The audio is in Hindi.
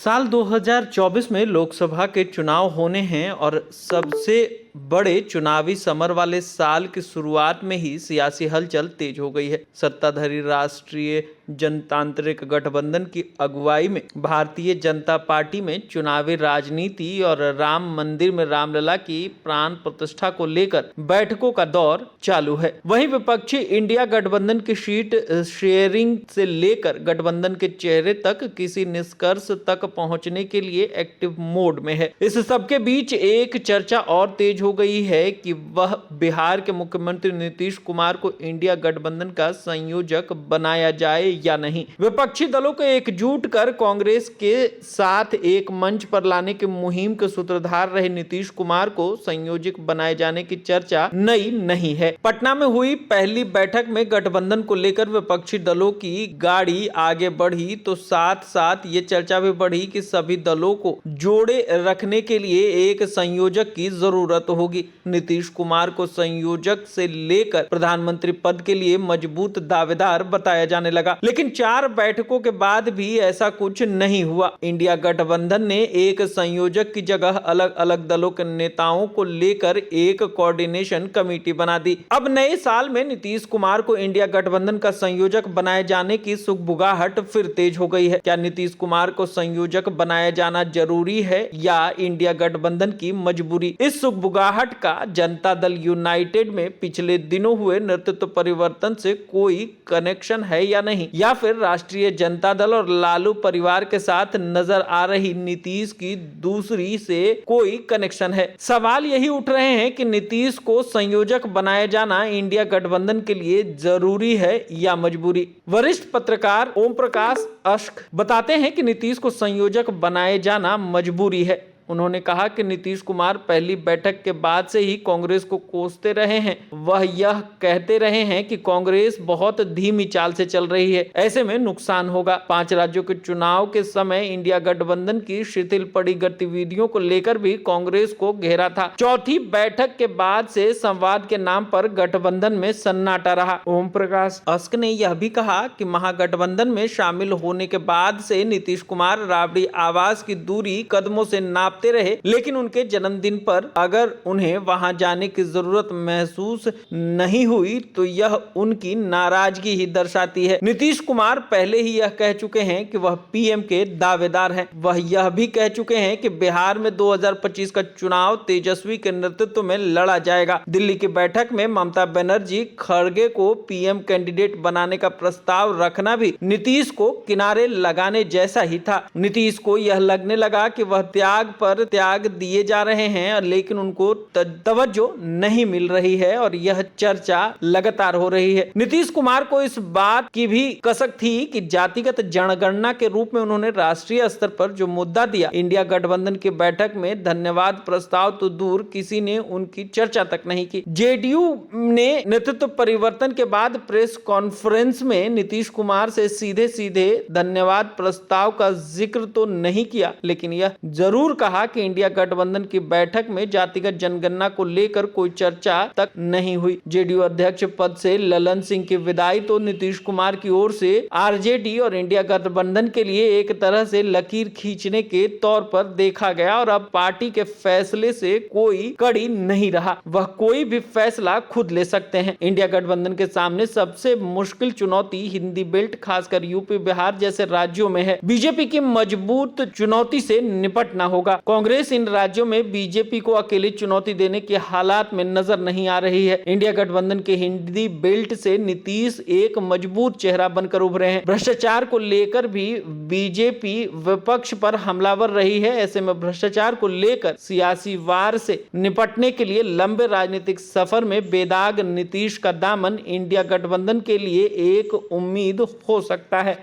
साल 2024 में लोकसभा के चुनाव होने हैं और सबसे बड़े चुनावी समर वाले साल की शुरुआत में ही सियासी हलचल तेज हो गई है। सत्ताधारी राष्ट्रीय जनतांत्रिक गठबंधन की अगुवाई में भारतीय जनता पार्टी में चुनावी राजनीति और राम मंदिर में रामलला की प्राण प्रतिष्ठा को लेकर बैठकों का दौर चालू है। वहीं विपक्षी इंडिया गठबंधन की सीट शेयरिंग से लेकर गठबंधन के चेहरे तक किसी निष्कर्ष तक पहुंचने के लिए एक्टिव मोड में है। इस सबके बीच एक चर्चा और तेज हो गई है कि वह बिहार के मुख्यमंत्री नीतीश कुमार को इंडिया गठबंधन का संयोजक बनाया जाए या नहीं। विपक्षी दलों को एकजुट कर कांग्रेस के साथ एक मंच पर लाने की मुहिम के सूत्रधार रहे नीतीश कुमार को संयोजक बनाए जाने की चर्चा नई नहीं है। पटना में हुई पहली बैठक में गठबंधन को लेकर विपक्षी दलों की गाड़ी आगे बढ़ी तो साथ साथ ये चर्चा भी बढ़ी कि सभी दलों को जोड़े रखने के लिए एक संयोजक की जरूरत होगी। नीतीश कुमार को संयोजक से लेकर प्रधानमंत्री पद के लिए मजबूत दावेदार बताया जाने लगा, लेकिन 4 बैठकों के बाद भी ऐसा कुछ नहीं हुआ। इंडिया गठबंधन ने एक संयोजक की जगह अलग अलग दलों के नेताओं को लेकर एक कोऑर्डिनेशन कमेटी बना दी। अब नए साल में नीतीश कुमार को इंडिया गठबंधन का संयोजक बनाए जाने की सुगबुगाहट फिर तेज हो गई है। क्या नीतीश कुमार को संयोजक बनाया जाना जरूरी है या इंडिया गठबंधन की मजबूरी? इस सुगबुगाहट का जनता दल यूनाइटेड में पिछले दिनों हुए नेतृत्व परिवर्तन से कोई कनेक्शन है या नहीं, या फिर राष्ट्रीय जनता दल और लालू परिवार के साथ नजर आ रही नीतीश की दूसरी से कोई कनेक्शन है? सवाल यही उठ रहे हैं कि नीतीश को संयोजक बनाया जाना इंडिया गठबंधन के लिए जरूरी है या मजबूरी? वरिष्ठ पत्रकार ओम प्रकाश अश्क बताते हैं कि नीतीश को संयोजक बनाए जाना मजबूरी है। उन्होंने कहा कि नीतीश कुमार पहली बैठक के बाद से ही कांग्रेस को कोसते रहे हैं। वह यह कहते रहे हैं कि कांग्रेस बहुत धीमी चाल से चल रही है, ऐसे में नुकसान होगा। 5 राज्यों के चुनाव के समय इंडिया गठबंधन की शिथिल पड़ी गतिविधियों को लेकर भी कांग्रेस को घेरा था। चौथी बैठक के बाद से संवाद के नाम पर गठबंधन में सन्नाटा रहा। ओम प्रकाश अस्क ने यह भी कहा कि महागठबंधन में शामिल होने के बाद से नीतीश कुमार राबड़ी आवास की दूरी कदमों से नापते रहे, लेकिन उनके जन्मदिन पर अगर उन्हें वहां जाने की जरूरत महसूस नहीं हुई तो यह उनकी नाराजगी ही दर्शाती है। नीतीश कुमार पहले ही यह कह चुके हैं कि वह पीएम के दावेदार हैं। वह यह भी कह चुके हैं कि बिहार में 2025 का चुनाव तेजस्वी के नेतृत्व में लड़ा जाएगा। दिल्ली की बैठक में ममता बनर्जी खड़गे को पीएम कैंडिडेट बनाने का प्रस्ताव रखना भी नीतीश को किनारे लगाने जैसा ही था। नीतीश को यह लगने लगा कि वह त्याग दिए जा रहे हैं, लेकिन उनको तवज्जो नहीं मिल रही है और यह चर्चा लगातार हो रही है। नीतीश कुमार को इस बात की भी कसक थी कि जातिगत जनगणना के रूप में उन्होंने राष्ट्रीय स्तर पर जो मुद्दा दिया, इंडिया गठबंधन की बैठक में धन्यवाद प्रस्ताव तो दूर, किसी ने उनकी चर्चा तक नहीं की। जेडीयू ने नेतृत्व परिवर्तन के बाद प्रेस कॉन्फ्रेंस में नीतीश कुमार से सीधे सीधे धन्यवाद प्रस्ताव का जिक्र तो नहीं किया, लेकिन यह जरूर कहा कि इंडिया गठबंधन की बैठक में जातिगत जनगणना को लेकर कोई चर्चा तक नहीं हुई। जेडीयू अध्यक्ष पद से ललन सिंह की विदाई तो नीतीश कुमार की ओर से आरजेडी और इंडिया गठबंधन के लिए एक तरह से लकीर खींचने के तौर पर देखा गया और अब पार्टी के फैसले से कोई कड़ी नहीं रहा। वह कोई भी फैसला खुद ले सकते हैं। इंडिया गठबंधन के सामने सबसे मुश्किल चुनौती हिंदी बेल्ट खासकर यूपी बिहार जैसे राज्यों में है। बीजेपी की मजबूत चुनौती से निपटना होगा। कांग्रेस इन राज्यों में बीजेपी को अकेले चुनौती देने के हालात में नजर नहीं आ रही है। इंडिया गठबंधन के हिंदी बेल्ट से नीतीश एक मजबूत चेहरा बनकर उभरे हैं। भ्रष्टाचार को लेकर भी बीजेपी विपक्ष पर हमलावर रही है। ऐसे में भ्रष्टाचार को लेकर सियासी वार से निपटने के लिए लंबे राजनीतिक सफर में बेदाग नीतीश का दामन इंडिया गठबंधन के लिए एक उम्मीद हो सकता है।